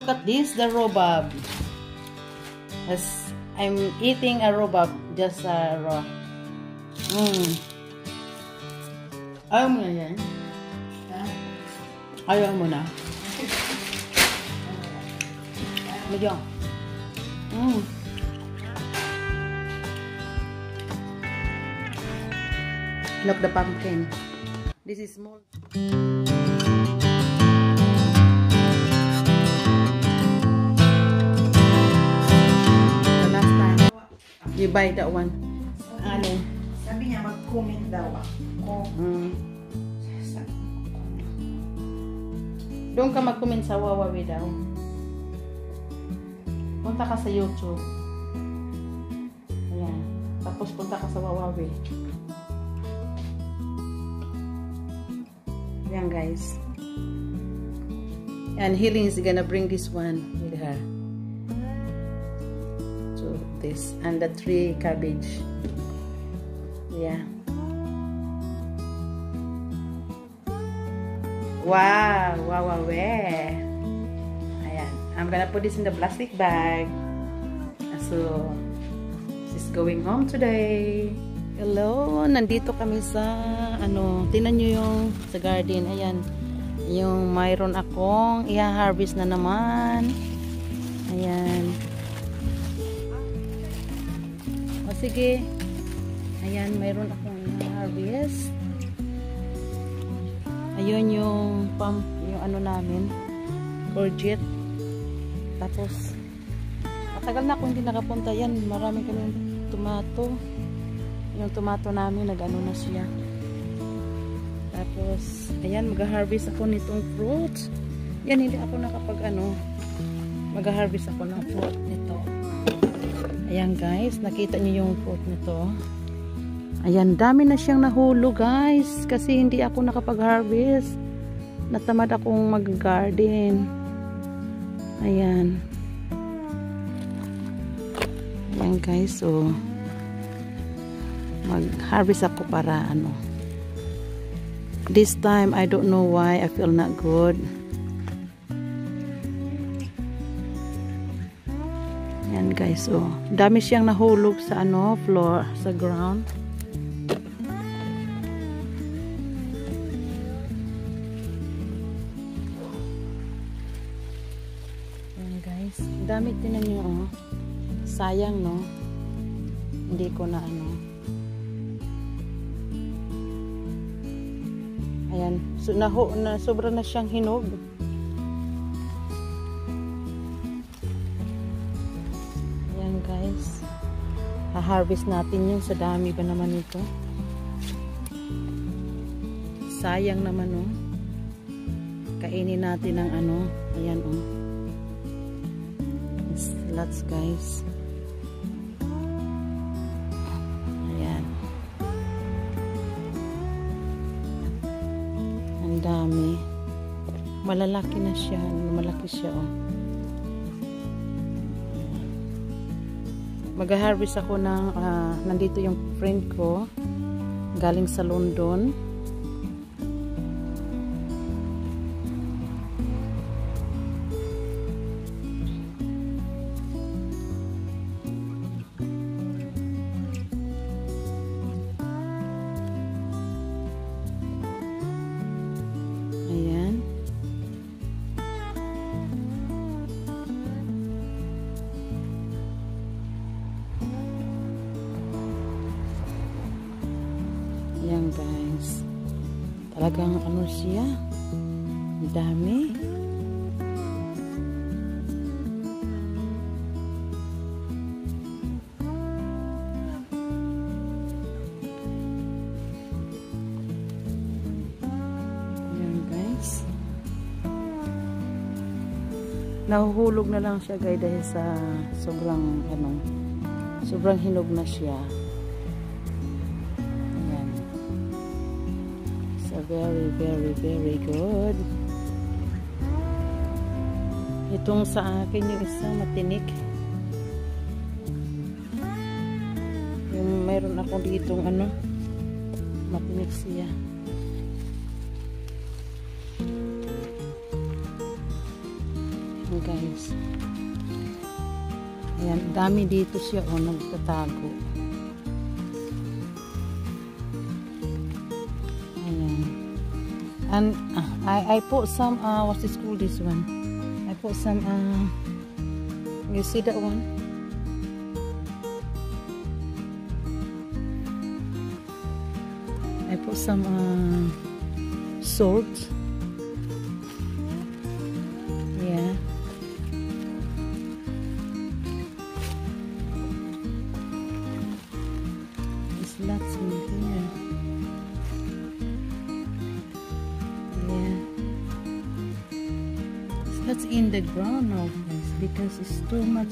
Look at this, the rhubarb. As I'm eating a rhubarb, just raw. Ayaw mo na yan? Ayaw mo na? Medyo. Look, the pumpkin. This is small. The last time you buy that one. Ano? Sabi niya mag-comment daw ako. Doon ka mag-comment sa Wawawi daw. Punta ka sa YouTube. Ayan. Tapos punta ka sa Wawawi. Ayan guys. And Healing is gonna bring this one with her. So this and the 3 cabbage. Yeah. Wow, wow, wow, ayan. I'm gonna put this in the plastic bag. So, she's going home today. Hello, nandito kami sa, tinan nyo yung sa garden. Ayan, yung mayroon akong i-harvest na naman. Ayan. O sige. Ayan, mayroon akong i-harvest. Ayun yung pump, yung namin, courgette. Tapos, matagal na akong hindi nakapunta. Yan, marami kami tomato. Yung tomato namin, nag-ano na siya. Tapos, ayan, mag-harvest ako nitong fruits. Yan, hindi ako mag-harvest ako ng fruit nito. Ayan guys, nakita niyo yung fruit nito. Ayan, dami na siyang nahulog guys. Kasi hindi ako nakapag-harvest. Natamad akong mag-garden. Ayan. Ayan guys, so mag-harvest ako para This time, I don't know why I feel not good. Ayan guys, so dami siyang nahulog sa floor, sa ground. Guys, dami tinan nyo sayang no, hindi ko na ayan, so, sobra na siyang hinog. Ayan guys, ha-harvest natin yun, sa dami ba naman ito, sayang naman kainin natin ang ayan lots guys. Ayan. Ang dami. Malalaki na siya. Malaki siya Mag-harvest ako ng nandito yung friend ko galing sa London. Ayan guys, talagang siya, dami. Ayan guys, nahuhulog na lang siya guys dahil sa sobrang hinog na siya. Very, very, very good. Itong sa akin yung isa matinik. Yung mayroon ako ditong matinik siya. yan guys. Ayan, dami dito siya o nagtatago. Ayan. And I put some what's this called, this one? I put some you see that one? I put some salt. Yeah. There's lots in here. Yeah. There's lots in the ground now, guys, because it's too much.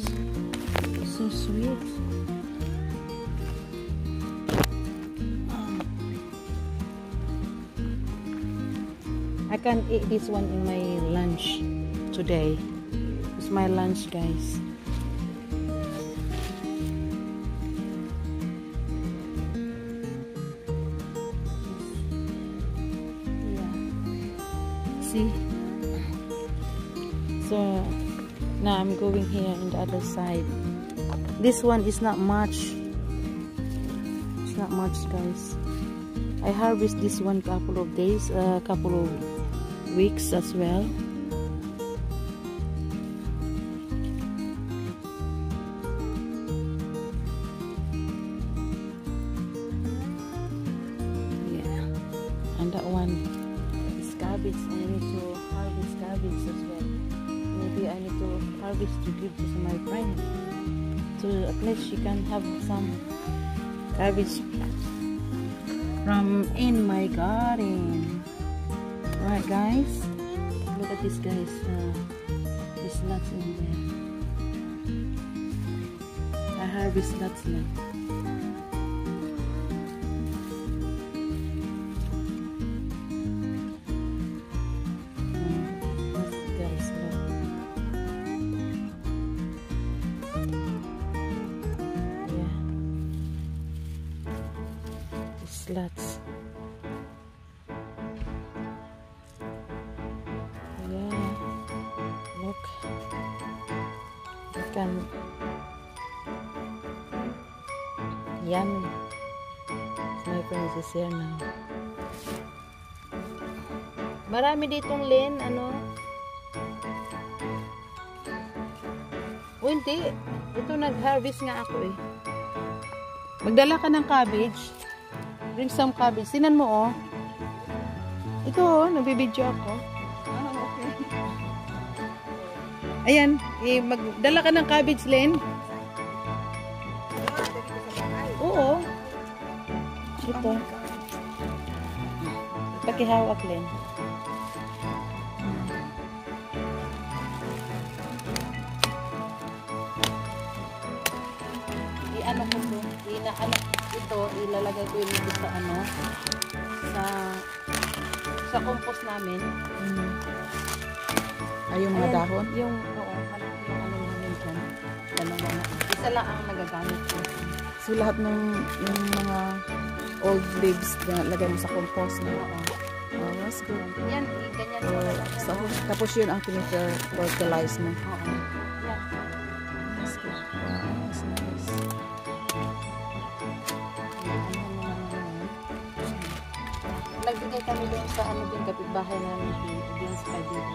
It's so sweet. I can eat this one in my lunch today. It's my lunch, guys. Yeah. See? So now I'm going here on the other side. This one is not much. It's not much, guys. I harvest this one couple of days, couple of weeks as well. Yeah, and that one is cabbage. I need to harvest cabbage as well. Maybe I need to harvest to give to my friend, so at least she can have some cabbage from in my garden. Right, guys, look at this, guys. There's nuts in there. I harvest nuts now. Guys, look. Yeah, it's lots. Look, you can yummy. My friends is here now. Marami ditong len, ano? O hindi, ito nag-harvest nga ako eh. Magdala ka ng cabbage. Bring some cabbage. Sinan mo oh. Ito oh, nagbibideo ako. Ayan, magdala ka ng cabbage, Len. Oo. Ito. Pakihawak, Len. I-ano ko to. Ito, ilalagay ko yun sa ano. Sa compost namin. Ay, yung mga dahon? Yung, oo, ano namin dyan. Dalawa na. Isa lang ang nagagamit ko. So, lahat ng yung mga old leaves na lagay mo sa compost na. Oo. Oh, that's good. Yan, ganyan. So, tapos yun ang fertilize mo. Oo. Yan. That's good. Wow, that's nice. Nagbigay kami doon sa ano din kapitbahay namin din sa kaibigan.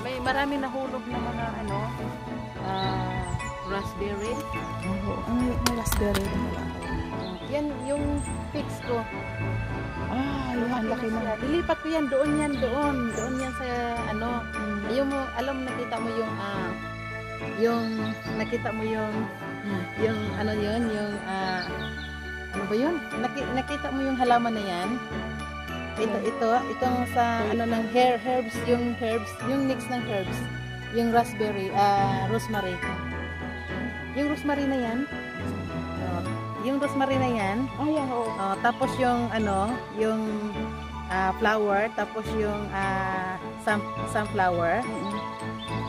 May marami nahulog na mga ano raspberry. Ang raspberry na yan yung fix ko. Yung ang laki na. Dilipat ko yan doon yan sa ano. Yung alam nakita mo yung nakita mo yung ano yun yung ano ba yun? Nakita mo yung halaman na yan? Itong sa ano ng herbs, yung mix ng herbs, yung raspberry, rosemary. Yung rosemary na yan. Yung rosemary na yan. Tapos yung ano, yung flower, tapos yung sunflower.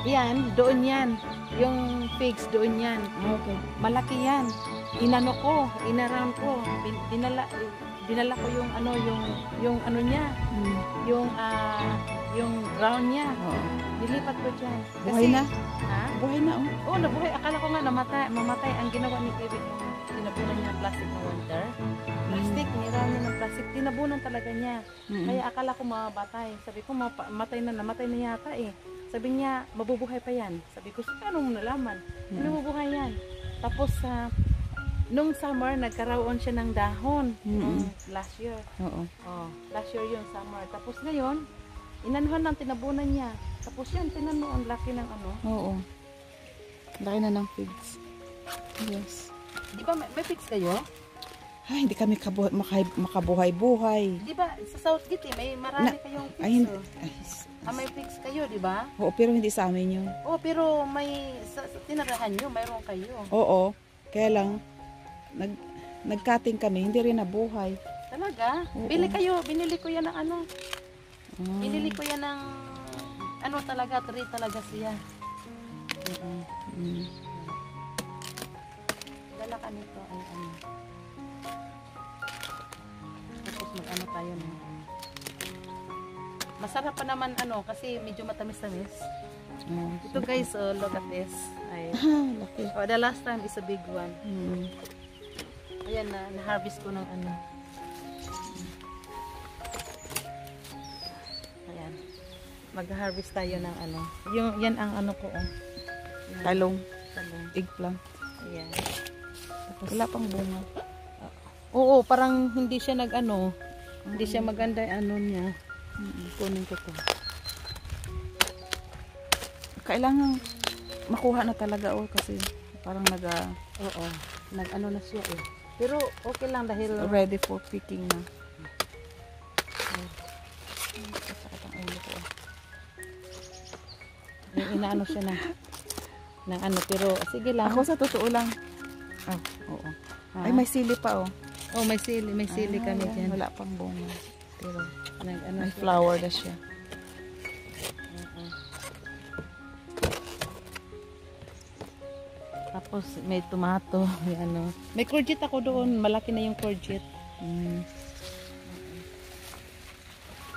Yan, doon yan. Yung figs, doon yan. Okay. Malaki yan. Inano ko, inaround ko. dinala ko yung ano, yung ano niya, yung ground niya. Oo. Nilipat ko dyan. Buhay na? Ha? Buhay na, oh. Oo, nabuhay. Akala ko nga mamatay. Ang ginawa ni Kevin, yung tinabunan niya ng plastic ng winter. Plastic, niraw niya ng plastic. Tinabunan talaga niya. Kaya akala ko mamatay. Sabi ko, namatay na yata eh. Sabi niya, mabubuhay pa yan. Sabi ko, paano mo nalaman? Mabubuhay yan. Tapos, nung summer, nagkaroon siya ng dahon. Last year. Oo. Oh, last year yun, summer. Tapos ngayon, inanuhan ng tinabunan niya. Tapos yan, tinan mo ang laki ng ano. Oo. Laki na ng pigs. Yes. Di ba may pigs kayo? Ay, hindi kami makabuhay-buhay. Di ba sa Southgate may marami kayong pigs? Ay, hindi. May pigs kayo, di ba? Oo, pero hindi sa amin yun. Oo, pero may sa tinirahan nyo, mayroon kayo. Oo. Kaya lang, nag-cutting kami, hindi rin nabuhay. Talaga? Oo. Binili ko yan ng ano. Binili ko yan ng ano talaga, tree talaga siya. Dala ka nito ay ano. Tapos mag-ano tayo na. Masarap pa naman ano kasi medyo matamis-tamis. Ito guys, look at this. Ay, laki. the last time is a big one. Ayan na-harvest ko ng ano. Ayan. Mag-harvest tayo ng ano. Yan ang ano ko. Talong. Talong. Eggplant. Ayan. Wala pang bunga. Oo, parang hindi siya nag-ano. Hindi siya maganda ano niya. Kunin ko to. Kailangan makuha na talaga kasi parang Oo. Nag-ano na siya eh. Pero okay lang dahil ready for picking na. sakit ang ulo ko. Inaano siya na ng ano pero sige lang. Ako sa totoo lang. Oo. Ay, may sili pa Oh, may sili kami diyan. Wala pang bunga. Pero nag-ano May flower na siya. Tapos may tomato, may ano. May courgette ako doon, malaki na yung courgette.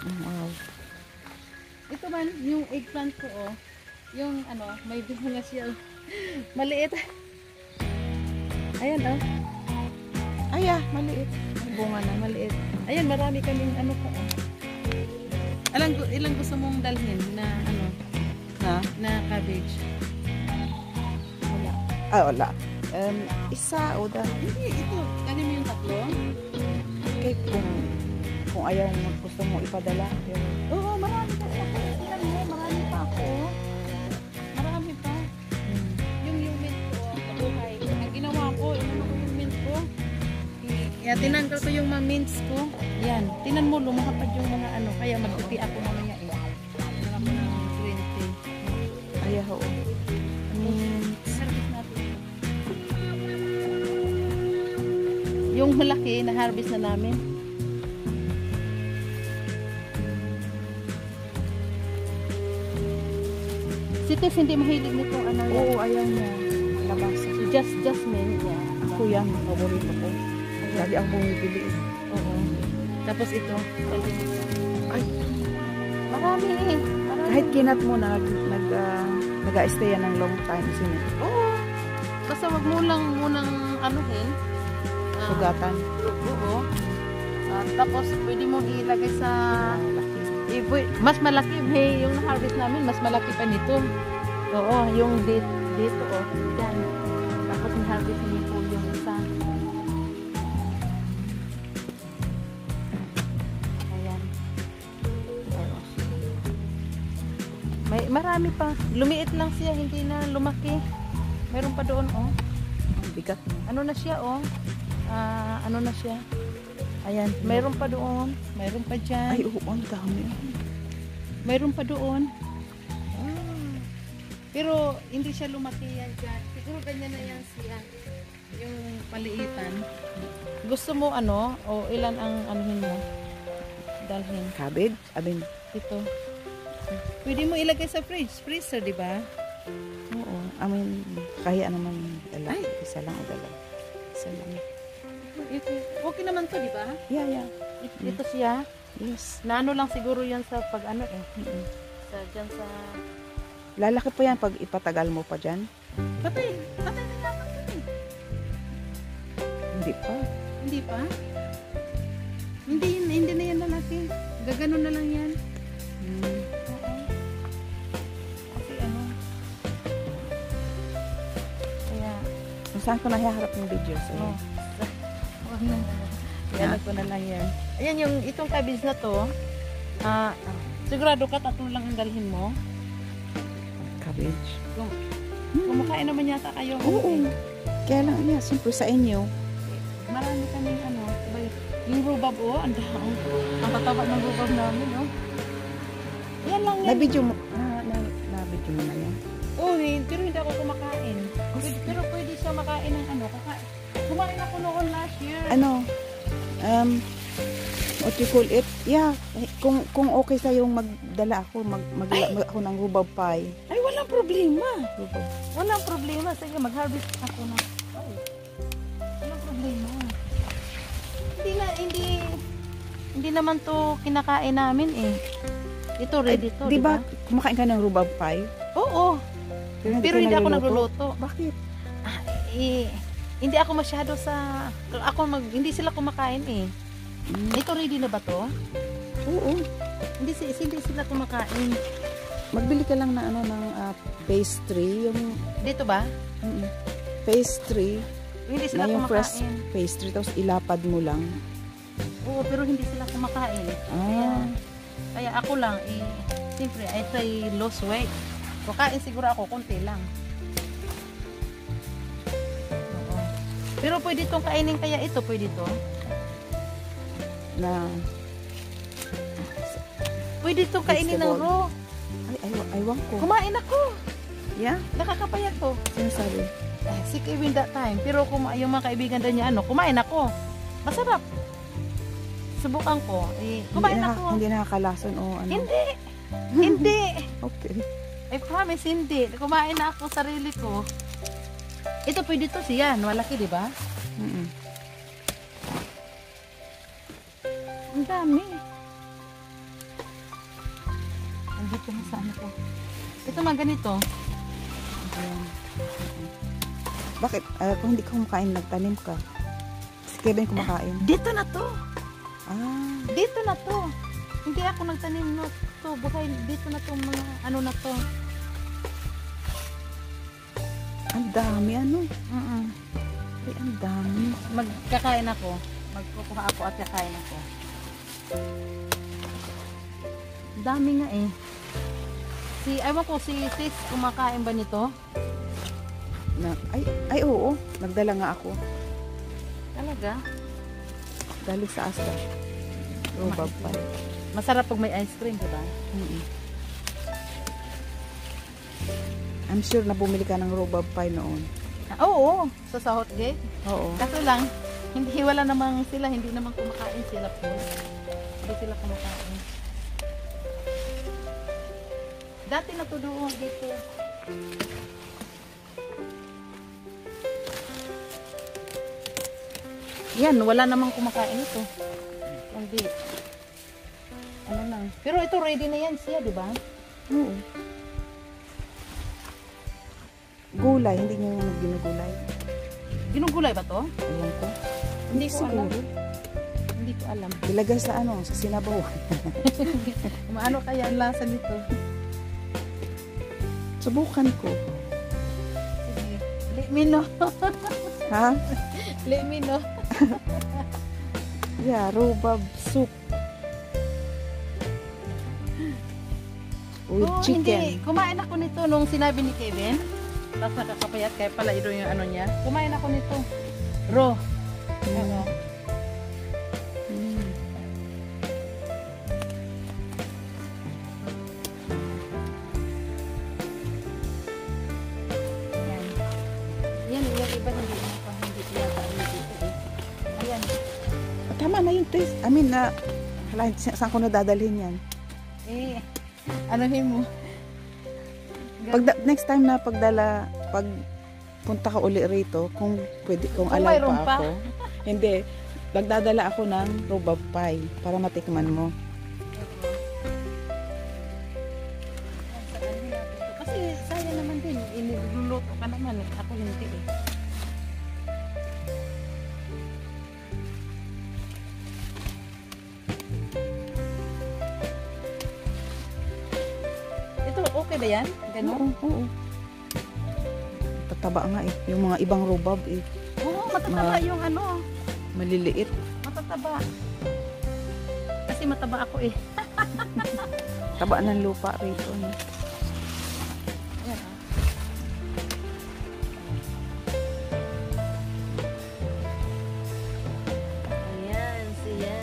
Wow. Ito man, yung eggplant ko yung ano, may bunga siya. Maliit. Ayan Ay, maliit. May bunga na, maliit. Ayan, marami kaming ano pa Ilang gusto mong dalhin na ano, na cabbage? Wala. Isa o Hindi, ito. Kanin mo yung tatlo? Okay, kung ayaw mo, gusto mo ipadala. Pero, Oo, marami pa ako. Tingnan mo, marami pa ako. Marami pa. Yung mint ko, kabuhay. Ang ginawa ko, inano ko yung mint ko. Tinanggal ko yung mga mints ko. Yan. Tinan mo, lumahapad yung mga ano. Kaya magputi ako mamaya eh. Marami ng green tea. ayaw. Harvest natin. Yung malaki, na-harvest na namin. Si Tess hindi mahilig nito ano yan. Oo, ayaw niya. Labasa. Si Jasmine. Yeah. Ako yan, paborito ko. Lagi ang bumibili. Oo. Tapos ito. Ay, Marami eh. Marami. kahit kinat mo nag-stay yan ng long time sino. Oo. Basta wag mo lang munang anuhin. Sugatan. Oo. Tapos pwede mo ilagay sa mas malaki. Hey, yung na-harvest namin, mas malaki pa nito. Oo, yung dito Yan. Tapos na-harvest niyo po yung isa. Ayan. Marami pa. Lumiit lang siya, hindi na lumaki. Meron pa doon, Ang bigat mo. Ano na siya, ano na siya. Ayan, mayroon pa doon. Mayroon pa dyan. Ay, oo, ang dami. Mayroon pa doon. Pero hindi siya lumaki yan dyan. Siguro ganyan na yan siya. Yung paliitan. Gusto mo o ilan ang anuhin mo? Dalhin. Cabbage? Ito. Pwede mo ilagay sa freezer, di ba? Oo. Kaya naman dala. Isa lang o dalawa. Isa lang. Okay naman to, di ba? Yeah. Ito siya. Yes. Na ano lang siguro yan sa pag ano eh. Sa dyan sa... Lalaki pa yan pag ipatagal mo pa dyan. Patay na yata ito eh. Hindi pa. Hindi pa? Hindi na yan lalaki. Gagano na lang yan. Oo. Kasi ano. Kaya... Kung saan ko nahiharap yung video sa'yo. Yan ko na lang yan. Ayan yung itong cabbage na to. Sigurado ka tatlo lang ang dalhin mo. Cabbage. Kumakain naman yata kayo. Oo. Kaya lang niya, siyempre sa inyo. Marami kaming ano. Yung rhubarb ang tataba ng rhubarb namin Yan lang yan. Na-video mo. Na-video mo na yan. Oo, pero hindi ako kumakain. Pero pwede siya makain ng ano. Kumain ako noon last year. Ano? What you call it? Yeah. Kung okay sa yung magdala ako, ako ng rhubarb pie. Ay, walang problema. Rhubarb. Walang problema. Sige, mag-harvest ako na. Walang problema. Hindi naman to kinakain namin eh. Ito ready to, Di ba kumakain ka ng rhubarb pie? Oo. Pero hindi ako nagluluto. Bakit? Hindi ako masyado sa hindi sila kumakain eh. Ito ready na ba to? Oo. Hindi sila kumakain. Magbili ka lang na ano ng pastry, yung Dito ba? pastry. Hindi sila Na yung fresh kumakain. pastry, tapos ilapad mo lang. Oo, pero hindi sila kumakain. Kaya ako lang, siyempre, I try lose weight. Kakain siguro ako, konti lang. Oo. Pero pwede itong kainin, kaya ito, pwede ito. Pwede itong kainin ng raw. Aywan ko. Kumain ako. Yeah? Nakakapayat to. Sinasabi. Si Kevin that time. Pero yung mga kaibigan din niya, kumain ako. Masarap. Subukan ko. Kumain ako. Hindi nakakalason o ano? Hindi. Hindi. Okay. I promise, hindi. Kumain na ako sarili ko. Ito pwede to siya. Malaki, di ba? Ang dami. Andito na sa ano ko. Ito man ganito. Bakit? Kung hindi ka kumakain, nagtanim ka. Si Kevin kumakain. Dito na to. Dito na to. Hindi ako nagtanim na to. Buhay, dito na to mga ano na to. Ang dami ano? Ay, ang dami. Magkakain ako. Magkukuha ako at kakain ako. Dami nga eh. Ewan ko, si sis kumakain ba nito? Ay, oo. Nagdala nga ako. Talaga? Dali sa Asda. Rhubarb pie. Masarap pag may ice cream, diba? I'm sure na bumili ka ng rhubarb pie noon. Oo, sa South Gate. Oo. Kaso lang, wala namang sila, hindi naman kumakain sila po. Hindi sila kumakain. Dati na to doon dito. Yan, wala namang kumakain ito. Hindi. Ano lang. Pero ito ready na yan siya, di ba? Oo. Gulay, hindi niya yung ginugulay. Ginugulay ba to? Ayan ko. Hindi ko alam. Siguro. Hindi ko alam. Ilagay sa ano, sa sinabaw. Ano kaya ang lasa nito? Subukan ko. Sige. Let me know. Ha? Let me know. Yeah, rhubarb soup. With chicken. Hindi. Kumain ako nito nung sinabi ni Kevin. Tapos nakakapayat kaya pala ito yung ano niya. Kumain ako nito. Raw. Oo. Yan, yung iba hindi yata dito eh. Ayan. Tama na yung taste. I mean, saan ko nadadalhin yan? Anuhin mo. Next time na pag punta ka uli rito, kung pwede, kung Kung allow mayroon pa pa. ako, Hindi. Magdadala ako ng rhubarb pie para matikman mo. Kasi sayang naman din. Iniluluto ka naman. Ako hindi eh. Ito, okay ba yan? Ganun? Oo. Tataba nga eh. Yung mga ibang rhubarb eh. Oo, matataba yung ano. Maliliit. Matataba. Kasi mataba ako eh. Taba ng lupa rito. No? Ayan ah. Ayan, siya.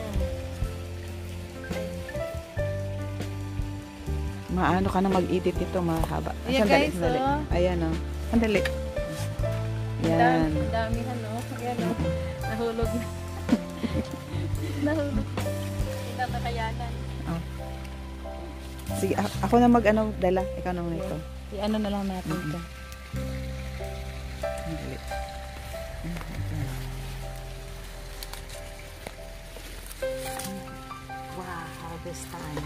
Maano ka na mag-edit ito, mahaba. Ayan, guys, oh. Ayan o. Sandali. Ayan. Damihan no. Ayan no. Nahulog na. Nahulog. Tinatakayanan. Oh. Sige, ako na mag-ano dala. Ikaw na ito. I-ano na lang natin ito. Sandali. Wow, harvest time.